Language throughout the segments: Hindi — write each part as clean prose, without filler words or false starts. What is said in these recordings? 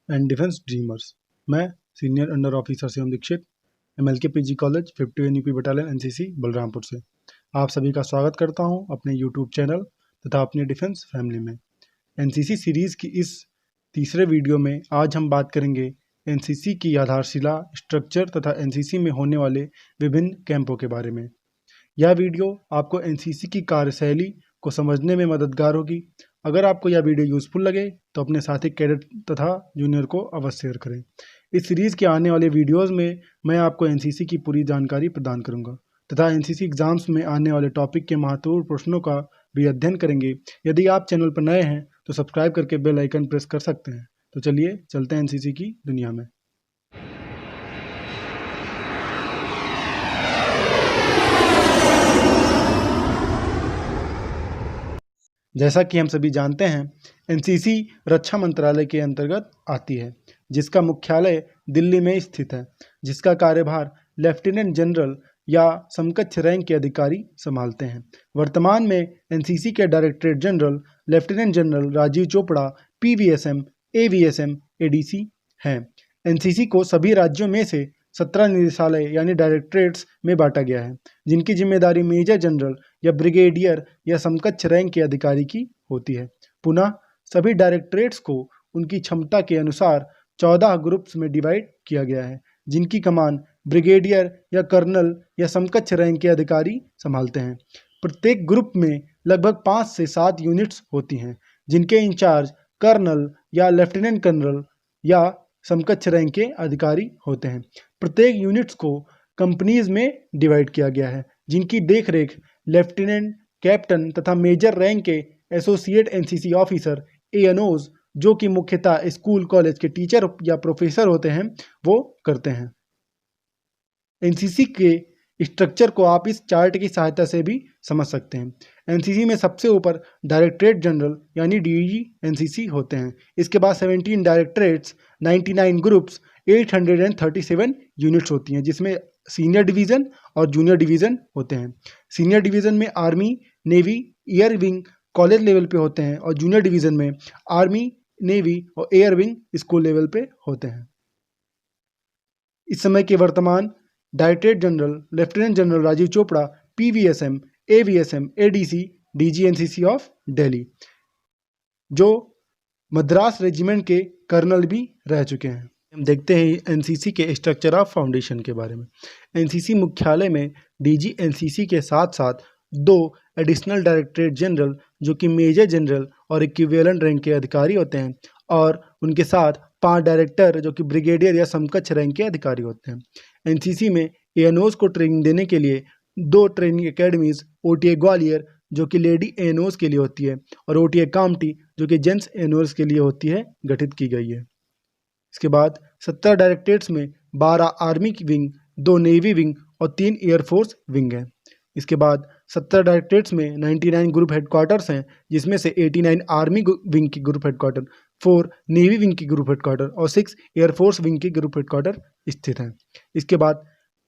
And defence dreamers. मैं senior under officer Shivam Dixit, MLK PG college 51 UP battalion NCC Balrampur से आप सभी का स्वागत करता हूं अपने YouTube चैनल तथा अपने डिफेंस फैमिली में। NCC सीरीज़ की इस तीसरे वीडियो में आज हम बात करेंगे NCC की आधारशिला, स्ट्रक्चर तथा NCC में होने वाले विभिन्न कैंपों के बारे में। यह वीडियो आपको NCC की कार्यशैली को समझने में मददगार होगी। अगर आपको यह वीडियो यूज़फुल लगे तो अपने साथी कैडेट तथा जूनियर को अवश्य शेयर करें। इस सीरीज़ के आने वाले वीडियोस में मैं आपको NCC की पूरी जानकारी प्रदान करूंगा तथा NCC एग्जाम्स में आने वाले टॉपिक के महत्वपूर्ण प्रश्नों का भी अध्ययन करेंगे। यदि आप चैनल पर नए हैं तो सब्सक्राइब करके बेल आइकन प्रेस कर सकते हैं। तो चलिए चलते हैं NCC की दुनिया में। जैसा कि हम सभी जानते हैं, NCC रक्षा मंत्रालय के अंतर्गत आती है, जिसका मुख्यालय दिल्ली में स्थित है, जिसका कार्यभार लेफ्टिनेंट जनरल या समकक्ष रैंक के अधिकारी संभालते हैं। वर्तमान में NCC के directorate general lieutenant general Rajeev Chopra PVSM, AVSM, ADC हैं। NCC को सभी राज्यों में से 17 निदेशालय यानी डायरेक्टरेट्स में बांटा गया है, जिनकी जिम्मेदारी मेजर जनरल या ब्रिगेडियर या समकक्ष रैंक के अधिकारी की होती है। पुनः सभी डायरेक्टरेट्स को उनकी क्षमता के अनुसार 14 ग्रुप्स में डिवाइड किया गया है, जिनकी कमान ब्रिगेडियर या कर्नल या समकक्ष रैंक के अधिकारी संभालते हैं। प्रत्येक ग्रुप में लगभग 5 से 7 यूनिट्स होती हैं, जिनके इंचार्ज कर्नल या लेफ्टिनेंट कर्नल या समकक्ष रैंक के अधिकारी होते हैं। प्रत्येक यूनिट्स को कंपनीज में डिवाइड किया गया है, जिनकी देखरेख लेफ्टिनेंट, कैप्टन तथा मेजर रैंक के एसोसिएट NCC ऑफिसर ANOs, जो कि मुख्यतः स्कूल कॉलेज के टीचर या प्रोफेसर होते हैं, वो करते हैं। NCC के स्ट्रक्चर को आप इस चार्ट की सहायता से भी समझ सकते हैं। NCC में सबसे ऊपर डायरेक्टरेट जनरल यानी DG NCC होते हैं। इसके बाद 17 डायरेक्टरेट्स, 99 ग्रुप्स, 837 यूनिट्स होती हैं, जिसमें सीनियर डिवीज़न और जूनियर डिवीज़न होते हैं। सीनियर डिवीज़न में army, navy, air wing college level पे होते हैं और जूनियर डिवीज़न में आर्मी, नेवी और एयर विंग स्कूल लेवल पे होते हैं। इस समय के वर्तमान directorate general lieutenant general Rajeev Chopra PVSM, AVSM, ADC, DG NCC of Delhi, जो मद्रास रेजिमेंट के कर्नल भी रह चुके हैं। हम देखते हैं NCC के स्ट्रक्चर ऑफ फाउंडेशन के बारे में। NCC मुख्यालय में DG NCC के साथ साथ 2 एडिशनल डायरेक्टरेट जनरल, जो कि मेजर जनरल और इक्विवेलेंट रैंक के अधिकारी होते हैं, और उनके साथ 5 डायरेक्टर, जो कि ब्रिगेडियर या समकक्ष रैंक के अधिकारी होते हैं। NCC में ANOs को ट्रेनिंग देने के लिए 2 ट्रेनिंग एकेडमीज, OTA ग्वालियर, जो कि लेडी ANOs के लिए होती है, और OTA कामटी, जो कि जेंट्स ANOs के लिए होती है, गठित की गई है। इसके बाद 17 डायरेक्टरेट्स में 12 आर्मी की विंग, 2 नेवी विंग और 3 एयरफोर्स विंग हैं। इसके बाद 17 डायरेक्टरेट्स में 99 ग्रुप हेडक्वार्टर्स हैं, जिसमें से 89 आर्मी विंग की ग्रुप हेडक्वार्टर, 4 नेवी विंग की ग्रुप हेडक्वार्टर और 6 एयरफोर्स विंग की ग्रुप हेडक्वार्टर स्थित हैं। इसके बाद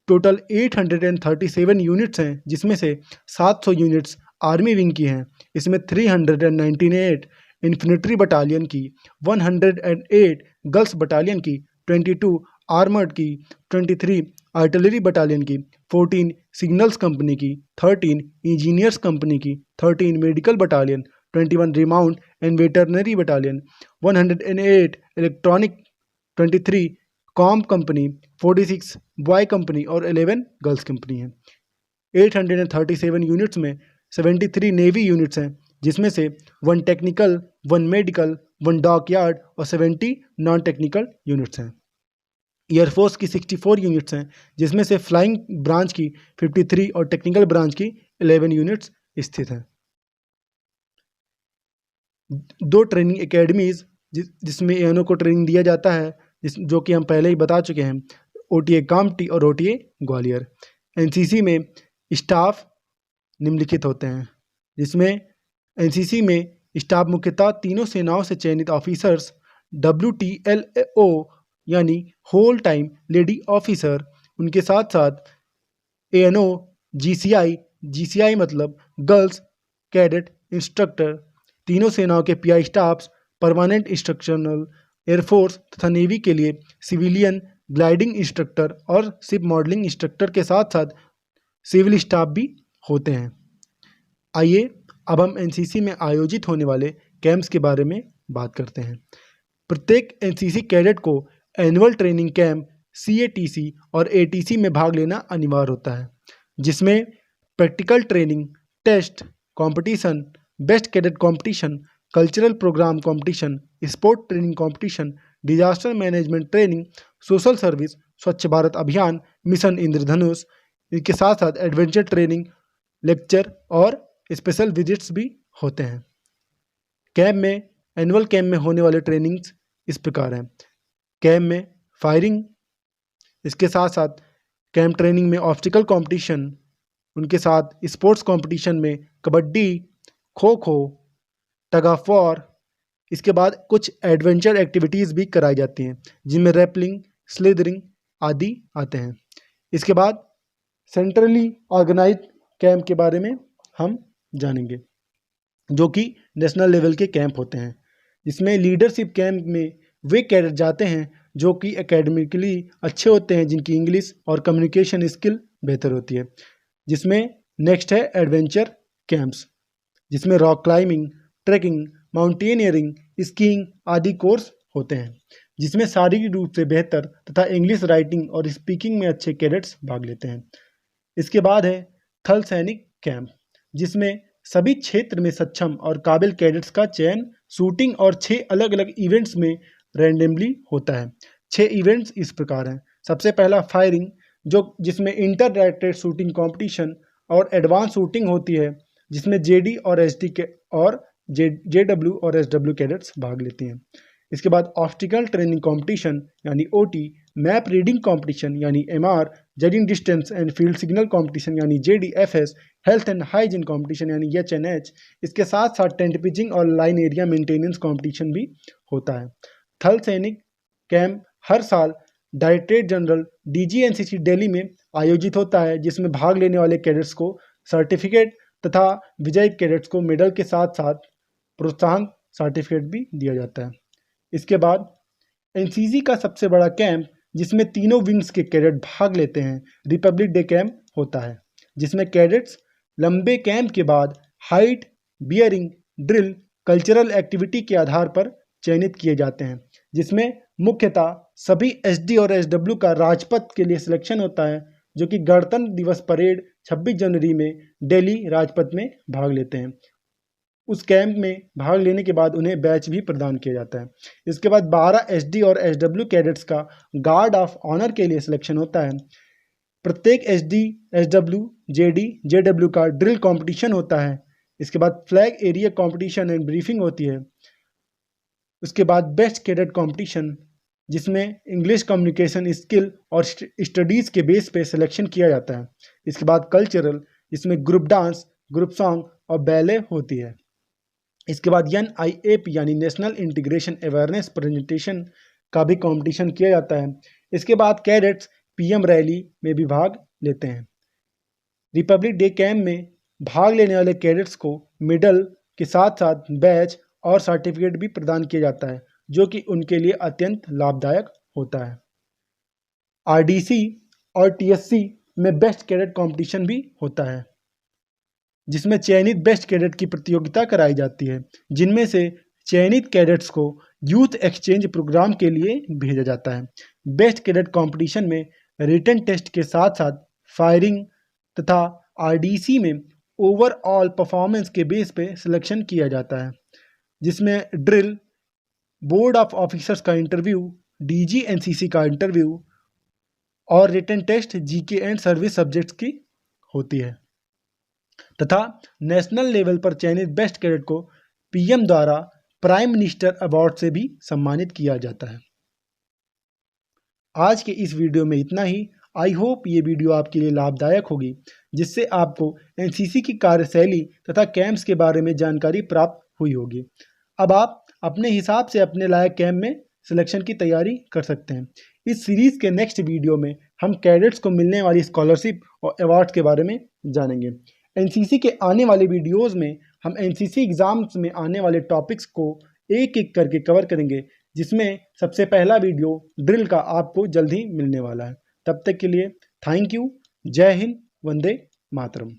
टोटल 837 यूनिट्स हैं, जिसमें से 700 यूनिट्स आर्मी विंग की हैं। इसमें 398 इन्फेंट्री बटालियन की, 108 गर्ल्स बटालियन की, 22 आर्मर्ड की, 23 आर्टिलरी बटालियन की, 14 सिग्नल्स कंपनी की, 13 इंजीनियर्स कंपनी की, 13 medical battalion, 21 remount and veterinary battalion, 108 electronic, 23 com company, 46 boy company और 11 गर्ल्स कंपनी है। 837 यूनिट्स में 73 नेवी यूनिट्स हैं, जिसमें से 1 टेक्निकल, 1 मेडिकल, 1 डॉकयार्ड और 70 नॉन टेक्निकल यूनिट्स हैं। एयरफोर्स की 64 यूनिट्स हैं, जिसमें से फ्लाइंग ब्रांच की 53 और टेक्निकल ब्रांच की 11 यूनिट्स स्थित हैं। 2 ट्रेनिंग एकेडमीज जिसमें ANO को ट्रेनिंग दिया जाता है, जो कि हम पहले ही बता चुके हैं, OTA कामटी और OTA ग्वालियर। NCC में स्टाफ निम्नलिखित होते हैं, जिसमें NCC में स्टाफ मुख्यतः तीनों सेनाओं से चयनित ऑफिसर्स, WTLO यानी होल टाइम लेडी ऑफिसर, उनके साथ साथ ANO, GCI मतलब गर्ल्स कैडेट इंस्ट्रक्टर, तीनों सेनाओं के PI staffs, permanent instructional air force तथा नेवी के लिए सिविलियन ग्लाइडिंग इंस्ट्रक्टर और शिप मॉडलिंग इंस्ट्रक्टर के साथ साथ सिविल स्टाफ भी होते हैं। आइए अब हम एनसीसी में आयोजित होने वाले कैंप्स के बारे में बात करते हैं। प्रत्येक एनसीसी कैडेट को एनुअल ट्रेनिंग कैंप सीएटीसी और एटीसी में भाग लेना अनिवार्य होता है, जिसमें practical training, test, competition, best cadet competition, cultural programme competition, sport training competition, disaster management training, social service, Swachh Bharat Abhiyan, mission Indradhanush, इसके साथ साथ एडवेंचर ट्रेनिंग, लेक्चर और स्पेशल विजिट्स भी होते हैं। कैंप में एनुअल कैंप में होने वाले ट्रेनिंग्स इस प्रकार हैं। कैंप में फायरिंग, इसके साथ साथ कैंप ट्रेनिंग में ऑब्स्टिकल कंपटीशन, उनके साथ स्पोर्ट्स कंपटीशन में kabaddi, kho kho, tug of war, इसके बाद कुछ एडवेंचर एक्टिविटीज़ भी कराई जाती हैं जिनमें रैपलिंग, स्लिदरिंग आदि आते हैं। इसके बाद सेंट्रली ऑर्गेनाइज कैंप के बारे में हम जानेंगे, जो कि नेशनल लेवल के कैंप होते हैं। इसमें लीडरशिप कैंप में वे कैडेट जाते हैं जो कि एकेडमिकली अच्छे होते हैं, जिनकी इंग्लिश और कम्युनिकेशन स्किल बेहतर होती है। जिसमें नेक्स्ट है एडवेंचर कैंप्स, जिसमें rock climbing, trekking, mountaineering, skiing आदि कोर्स होते हैं, जिसमें शारीरिक रूप से बेहतर तथा इंग्लिश राइटिंग और स्पीकिंग में अच्छे कैडेट्स भाग लेते हैं। इसके बाद है थल सैनिक कैंप, जिसमें सभी क्षेत्र में सक्षम और काबिल कैडेट्स का चयन शूटिंग और 6 अलग अलग इवेंट्स में रैंडमली होता है। 6 इवेंट्स इस प्रकार हैं। सबसे पहला फायरिंग, जिसमें इंटर डायरेक्टेड शूटिंग कंपटीशन और एडवांस शूटिंग होती है, जिसमें जेडी और एसडी के और जेडब्ल्यू और एसडब्ल्यू कैडेट्स भाग लेती हैं। इसके बाद ऑब्स्टिकल ट्रेनिंग कंपटीशन यानी ओटी, मैप रीडिंग कंपटीशन यानी MR, judging distance and field signal competition यानी जेडीएफएस, हेल्थ एंड हाइजीन कंपटीशन यानी एचएनएच। इसके साथ साथ टेंट पिचिंग और लाइन एरिया मेंटेनेंस कंपटीशन भी होता है। थल सैनिक कैंप हर साल डायरेक्टरेट जनरल डीजीएनसीसी दिल्ली में आयोजित होता है, जिसमें भाग लेने वाले कैडेट्स को सर्टिफिकेट तथा विजयी कैडेट्स को मेडल के साथ साथ प्रोत्साहन सर्टिफिकेट भी दिया जाता है। इसके बाद एनसीसी का सबसे बड़ा कैंप, जिसमें तीनों विंग्स के कैडेट भाग लेते हैं, रिपब्लिक डे कैंप होता है, जिसमें कैडेट्स लंबे कैंप के बाद height, bearing, drill, cultural activity के आधार पर चयनित किए जाते हैं, जिसमें मुख्यतः सभी एसडी और एसडब्ल्यू का राजपथ के लिए सिलेक्शन होता है, जो कि गणतंत्र दिवस परेड 26 जनवरी में दिल्ली राजपथ में भाग लेते हैं। उस कैंप में भाग लेने के बाद उन्हें बैच भी प्रदान किया जाता है। इसके बाद 12 एसडी और एसडब्ल्यू कैडेट्स का गार्ड ऑफ ऑनर के लिए सिलेक्शन होता है। प्रत्येक एसडी, एसडब्ल्यू, जेडी, जेडब्ल्यू का ड्रिल कंपटीशन होता है। इसके बाद flag area competition and briefing होती है। उसके बाद बेस्ट कैडेट कंपटीशन, जिसमें इंग्लिश कम्युनिकेशन स्किल और स्टडीज़ के बेस पे सिलेक्शन किया जाता है। इसके बाद कल्चरल, जिसमें ग्रुप डांस, ग्रुप सॉन्ग और बैले होती है। इसके बाद NIAP यानी नेशनल इंटीग्रेशन अवेयरनेस प्रेजेंटेशन का भी कंपटीशन किया जाता है। इसके बाद कैडेट्स PM रैली में भी भाग लेते हैं। रिपब्लिक डे कैंप में भाग लेने वाले कैडेट्स को मेडल के साथ साथ बैच और सर्टिफिकेट भी प्रदान किया जाता है, जो कि उनके लिए अत्यंत लाभदायक होता है। RDC और TSC में बेस्ट कैडेट कंपटीशन भी होता है, जिसमें चयनित बेस्ट कैडेट की प्रतियोगिता कराई जाती है, जिनमें से चयनित कैडेट्स को यूथ एक्सचेंज प्रोग्राम के लिए भेजा जाता है। बेस्ट कैडेट कंपटीशन में रिटन टेस्ट के साथ साथ फायरिंग तथा RDC में ओवरऑल परफॉर्मेंस के बेस पे सिलेक्शन किया जाता है, जिसमें ड्रिल, बोर्ड ऑफ ऑफिसर्स का इंटरव्यू, DGNCC का इंटरव्यू और written test GK and service subjects की होती है। तथा नेशनल लेवल पर चयनित बेस्ट कैडेट को PM द्वारा प्राइम मिनिस्टर अवार्ड से भी सम्मानित किया जाता है। आज के इस वीडियो में इतना ही। आई होप ये वीडियो आपके लिए लाभदायक होगी, जिससे आपको NCC की कार्यशैली तथा कैंप्स के बारे में जानकारी प्राप्त हुई होगी। अब आप अपने हिसाब से अपने लायक कैंप में सिलेक्शन की तैयारी कर सकते हैं। इस सीरीज़ के नेक्स्ट वीडियो में हम कैडेट्स को मिलने वाली स्कॉलरशिप और अवार्ड्स के बारे में जानेंगे। NCC के आने वाले वीडियोज़ में हम NCC एग्ज़ाम्स में आने वाले टॉपिक्स को एक एक करके कवर करेंगे, जिसमें सबसे पहला वीडियो ड्रिल का आपको जल्द ही मिलने वाला है। तब तक के लिए थैंक यू। जय हिंद, वंदे मातरम।